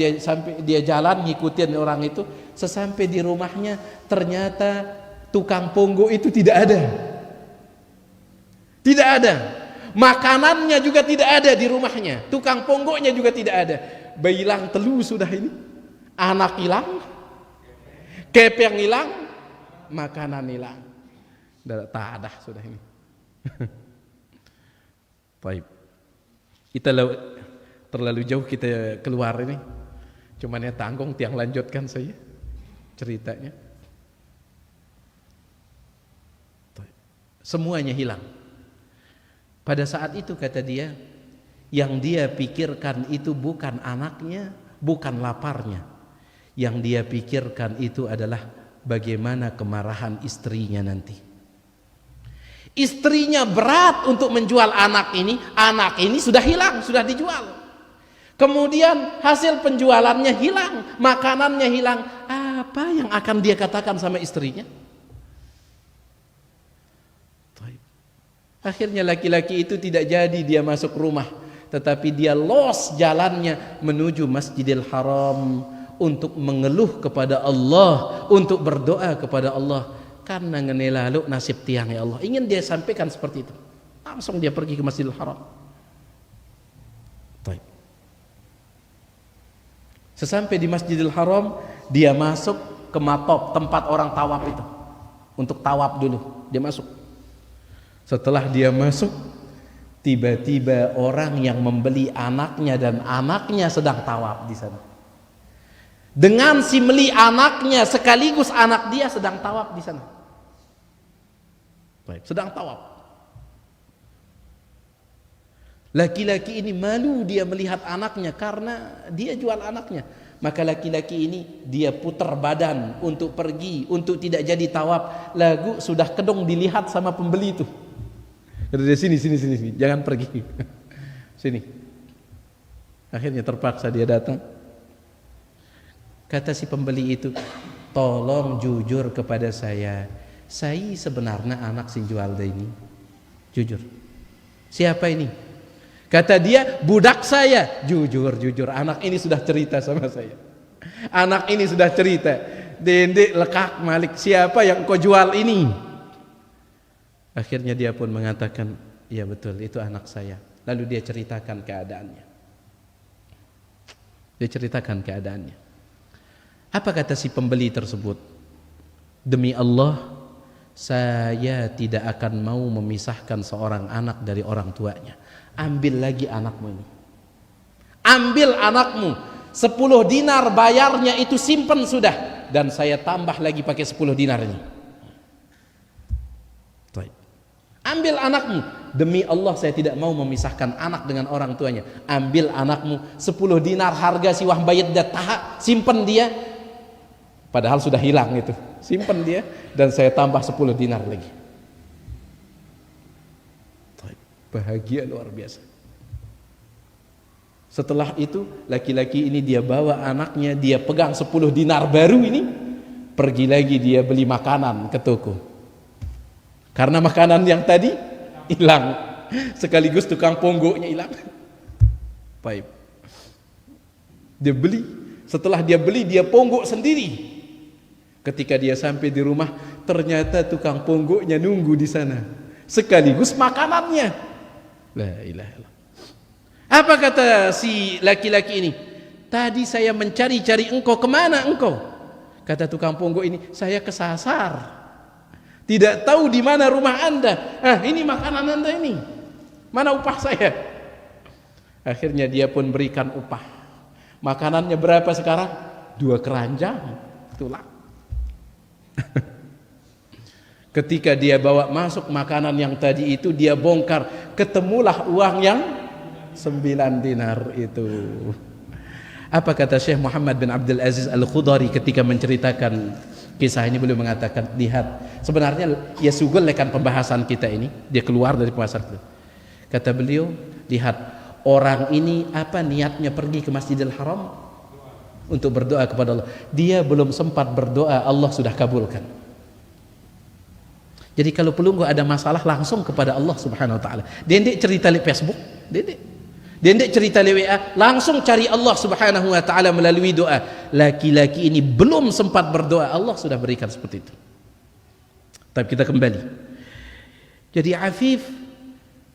[SPEAKER 1] dia jalan ngikutin orang itu, sesampai di rumahnya ternyata tukang ponggok itu tidak ada. Tidak ada. Makanannya juga tidak ada di rumahnya. Tukang ponggoknya juga tidak ada. Bilang telu sudah ini. Anak hilang, kepeng hilang, makanan hilang. Tak ada sudah ini. Baik. Kita terlalu jauh kita keluar ini. Cuman ya tanggung tiang lanjutkan saya ceritanya. Semuanya hilang. Pada saat itu kata dia, yang dia pikirkan itu bukan anaknya, bukan laparnya. Yang dia pikirkan itu adalah bagaimana kemarahan istrinya nanti. Istrinya berat untuk menjual anak ini sudah hilang, sudah dijual. Kemudian hasil penjualannya hilang, makanannya hilang. Apa yang akan dia katakan sama istrinya? Akhirnya laki-laki itu tidak jadi dia masuk rumah, tetapi dia los jalannya menuju Masjidil Haram untuk mengeluh kepada Allah, untuk berdoa kepada Allah, karena ngenelalu nasib tiang ya Allah. Ingin dia sampaikan seperti itu. Langsung dia pergi ke Masjidil Haram. Baik. Sesampai di Masjidil Haram, dia masuk ke matop, tempat orang tawaf itu. Untuk tawaf dulu, dia masuk. Setelah dia masuk, tiba-tiba orang yang membeli anaknya dan anaknya sedang tawaf di sana. Dengan si meli anaknya sekaligus anak dia sedang tawaf di sana. Baik, sedang tawaf. Laki-laki ini malu dia melihat anaknya karena dia jual anaknya. Maka laki-laki ini dia putar badan untuk pergi, untuk tidak jadi tawaf. Lagu sudah kedong dilihat sama pembeli itu. Dari sini, jangan pergi. Sini. Akhirnya terpaksa dia datang. Kata si pembeli itu, tolong jujur kepada saya. Saya sebenarnya anak si jual ini. Jujur. Siapa ini? Kata dia, budak saya. Jujur. Anak ini sudah cerita sama saya. Anak ini sudah cerita, Dendek lekak Malik, siapa yang kau jual ini? Akhirnya dia pun mengatakan, iya betul, itu anak saya. Lalu dia ceritakan keadaannya. Apa kata si pembeli tersebut? Demi Allah, saya tidak akan mau memisahkan seorang anak dari orang tuanya. Ambil lagi anakmu ini. Ambil anakmu. 10 dinar bayarnya itu simpen sudah. Dan saya tambah lagi pakai 10 dinar ini. Ambil anakmu. Demi Allah saya tidak mau memisahkan anak dengan orang tuanya. Ambil anakmu. 10 dinar harga si wah bayat dah taha. Simpen dia. Padahal sudah hilang itu. Simpen dia. Dan saya tambah 10 dinar lagi. Bahagia luar biasa. Setelah itu laki-laki ini dia bawa anaknya. Dia pegang 10 dinar baru ini. Pergi lagi dia beli makanan ke toko. Karena makanan yang tadi hilang, sekaligus tukang ponggoknya hilang. Baik. Dia beli. Setelah dia beli, dia ponggok sendiri. Ketika dia sampai di rumah, ternyata tukang ponggoknya nunggu di sana, sekaligus makanannya. La ilaha illallah. Apa kata si laki-laki ini? Tadi saya mencari-cari engkau, kemana engkau? Kata tukang ponggok ini, saya kesasar. Tidak tahu di mana rumah Anda. Ini makanan Anda ini. Mana upah saya? Akhirnya dia pun berikan upah. Makanannya berapa sekarang? 2 keranjang tulang. Ketika dia bawa masuk makanan yang tadi itu, dia bongkar, ketemulah uang yang 9 dinar itu. Apa kata Syekh Muhammad bin Abdul Aziz Al-Khudari ketika menceritakan kisah ini? Beliau mengatakan, lihat, sebenarnya ya sugulkan pembahasan kita ini, dia keluar dari pembahasan itu. Kata beliau, lihat, orang ini apa niatnya pergi ke Masjidil Haram untuk berdoa kepada Allah. Dia belum sempat berdoa, Allah sudah kabulkan. Jadi kalau perlu ada masalah, langsung kepada Allah Subhanahu wa taala. Dendek cerita di Facebook, Dendek cerita di WA, langsung cari Allah Subhanahu wa taala melalui doa. Laki-laki ini belum sempat berdoa, Allah sudah berikan seperti itu. Tapi kita kembali. Jadi afif,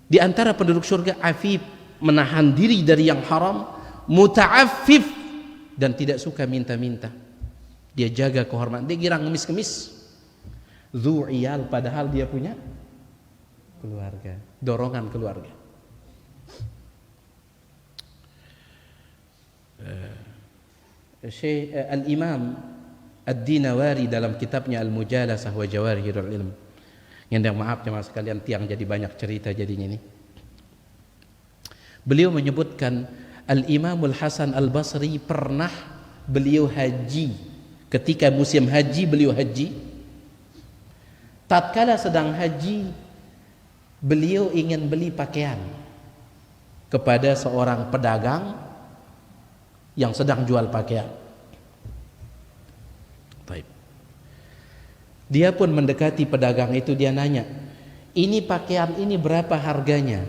[SPEAKER 1] di antara penduduk surga, afif menahan diri dari yang haram, muta'affif, dan tidak suka minta-minta. Dia jaga kehormatan, dia girang ngemis-ngemis. Dzu'iyal, padahal dia punya keluarga, dorongan keluarga. Syekh Al-Imam Ad-Dinawari dalam kitabnya Al-Mujalasah wa Jawahirul Ilm, yang maaf jemaah sekalian, tiang jadi banyak cerita jadinya ini. Beliau menyebutkan Al-Imamul Hasan Al-Basri pernah beliau haji. Ketika musim haji beliau haji. Tatkala sedang haji, beliau ingin beli pakaian kepada seorang pedagang yang sedang jual pakaian. Baik. Dia pun mendekati pedagang itu, dia nanya, ini pakaian ini berapa harganya?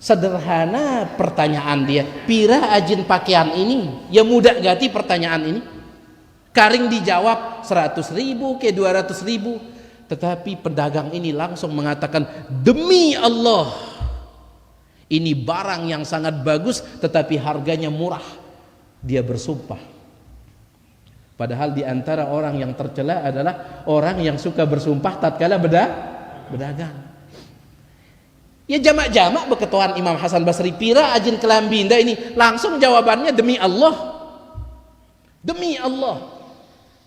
[SPEAKER 1] Sederhana pertanyaan dia, pira ajin pakaian ini? Ya mudah gati pertanyaan ini. Karing dijawab 100.000 ke 200.000. Tetapi pedagang ini langsung mengatakan, demi Allah, ini barang yang sangat bagus tetapi harganya murah. Dia bersumpah. Padahal di antara orang yang tercela adalah orang yang suka bersumpah tatkala berdagang. Ya jamak-jamak beketuan Imam Hasan Basri, pira ajin kelambi indah ini? Langsung jawabannya, demi Allah. Demi Allah,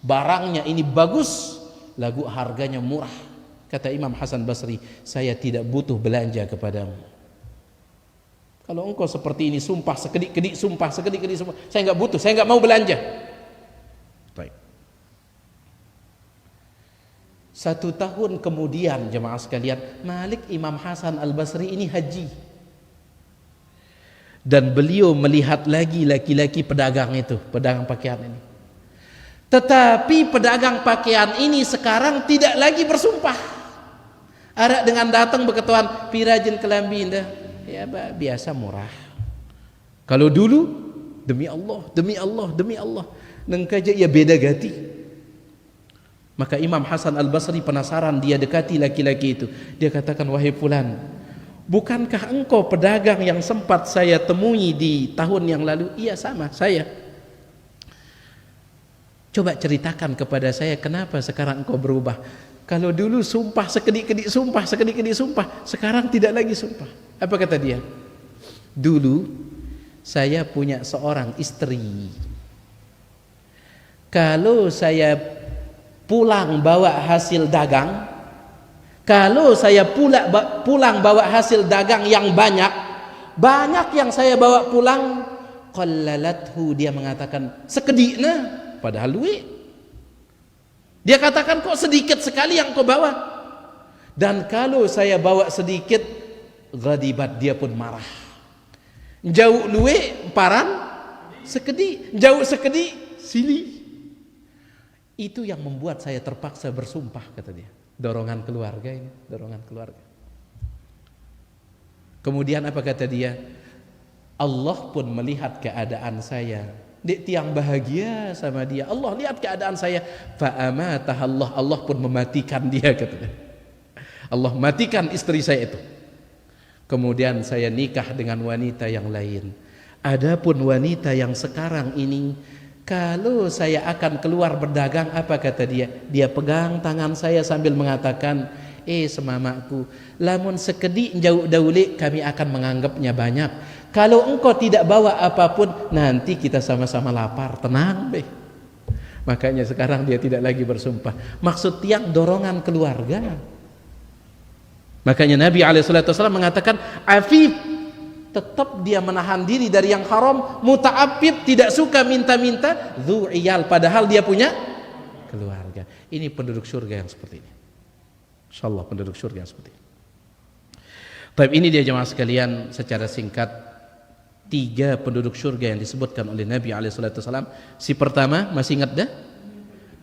[SPEAKER 1] barangnya ini bagus, lagu harganya murah. Kata Imam Hasan Basri, saya tidak butuh belanja kepadamu. Kalau engkau seperti ini, sumpah sekedik-kedik, sumpah sekedik-kedik, sumpah, saya nggak butuh, saya nggak mau belanja. Baik. 1 tahun kemudian jemaah sekalian, Malik Imam Hasan Al-Basri ini haji. Dan beliau melihat lagi laki-laki pedagang itu, pedagang pakaian ini. Tetapi pedagang pakaian ini sekarang tidak lagi bersumpah. Arak dengan datang beketuan, pirajin kelambi indah. Ya biasa murah. Kalau dulu, demi Allah, demi Allah, demi Allah. nengkaja ia beda gati. Maka Imam Hasan Al-Basri penasaran, dia dekati laki-laki itu. Dia katakan, wahai fulan, bukankah engkau pedagang yang sempat saya temui di tahun yang lalu? Iya, sama, saya. Coba ceritakan kepada saya kenapa sekarang engkau berubah. Kalau dulu sumpah sekedik-kedik sumpah, sekedik-kedik sumpah, sekarang tidak lagi sumpah. Apa kata dia? Dulu saya punya seorang istri. Kalau saya pulang bawa hasil dagang, kalau saya pulang bawa hasil dagang yang banyak yang saya bawa pulang, qallalathu, dia mengatakan sekedikna, padahal duit. Dia katakan, kok sedikit sekali yang kau bawa. Dan kalau saya bawa sedikit, ghadibat, dia pun marah. Jauh duit paran sekedik, jauh sekedik silih. Itu yang membuat saya terpaksa bersumpah, kata dia. Dorongan keluarga ini, dorongan keluarga. Kemudian apa kata dia? Allah pun melihat keadaan saya. Dia tiang bahagia sama dia. Allah lihat keadaan saya. Fa'amatah Allah, Allah pun mematikan dia, kata dia. Allah matikan istri saya itu. Kemudian saya nikah dengan wanita yang lain. Adapun wanita yang sekarang ini, kalau saya akan keluar berdagang, apa kata dia? Dia pegang tangan saya sambil mengatakan, semamaku, lamun sekedik jauh daule kami akan menganggapnya banyak. Kalau engkau tidak bawa apapun, nanti kita sama-sama lapar. Tenang be. Makanya sekarang dia tidak lagi bersumpah. Maksud tiang dorongan keluarga. Makanya Nabi SAW mengatakan, afif, tetap dia menahan diri dari yang haram. Muta'affif, tidak suka minta-minta. Dzu'iyal, padahal dia punya keluarga. Ini penduduk surga yang seperti ini. InsyaAllah penduduk surga yang seperti ini. Tapi ini dia jemaah sekalian, secara singkat 3 penduduk surga yang disebutkan oleh Nabi SAW. Si pertama, masih ingat dah?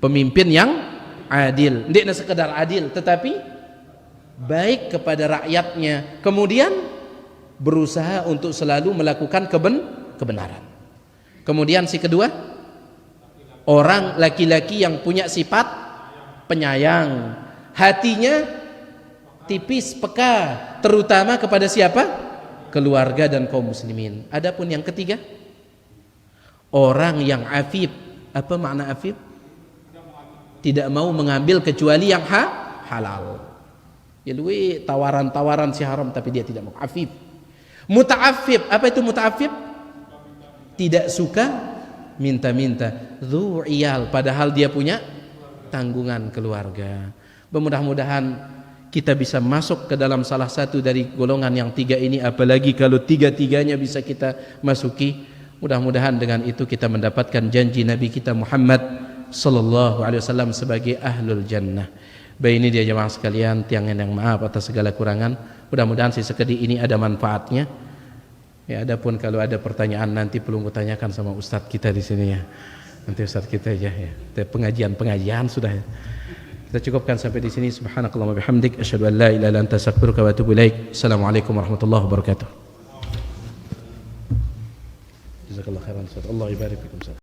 [SPEAKER 1] Pemimpin yang adil. Tidak sekedar adil, tetapi baik kepada rakyatnya. Kemudian berusaha untuk selalu melakukan kebenaran. Kemudian si kedua, orang laki-laki yang punya sifat penyayang, hatinya tipis, peka, terutama kepada siapa? Keluarga dan kaum muslimin. Adapun yang ketiga, orang yang afif. Apa makna afif? Tidak mau mengambil kecuali yang halal. Ya duit tawaran-tawaran si haram, tapi dia tidak mau. Afif. Muta'affif, apa itu muta'affif? Tidak suka minta-minta. Dzu'iyal, padahal dia punya tanggungan keluarga. Mudah-mudahan kita bisa masuk ke dalam salah satu dari golongan yang 3 ini, apalagi kalau 3-3-nya bisa kita masuki. Mudah-mudahan dengan itu kita mendapatkan janji Nabi kita Muhammad sallallahu alaihi wasallam sebagai ahlul jannah. Baik, ini dia jemaah sekalian, tiang yang maaf atas segala kurangan. Mudah-mudahan si sekedi ini ada manfaatnya. Ya, adapun kalau ada pertanyaan nanti perlu kutanyakan sama ustadz kita di sini ya. Nanti ustadz kita aja ya. Pengajian sudah. Ya. Kita cukupkan sampai di sini. Subhanakallahumma bihamdik, asyhadu an la ilaha illa anta, astaghfiruka wa atubu ilaik. Assalamualaikum warahmatullahi wabarakatuh. Jazakallahu khairan. Allah ibarik fikum.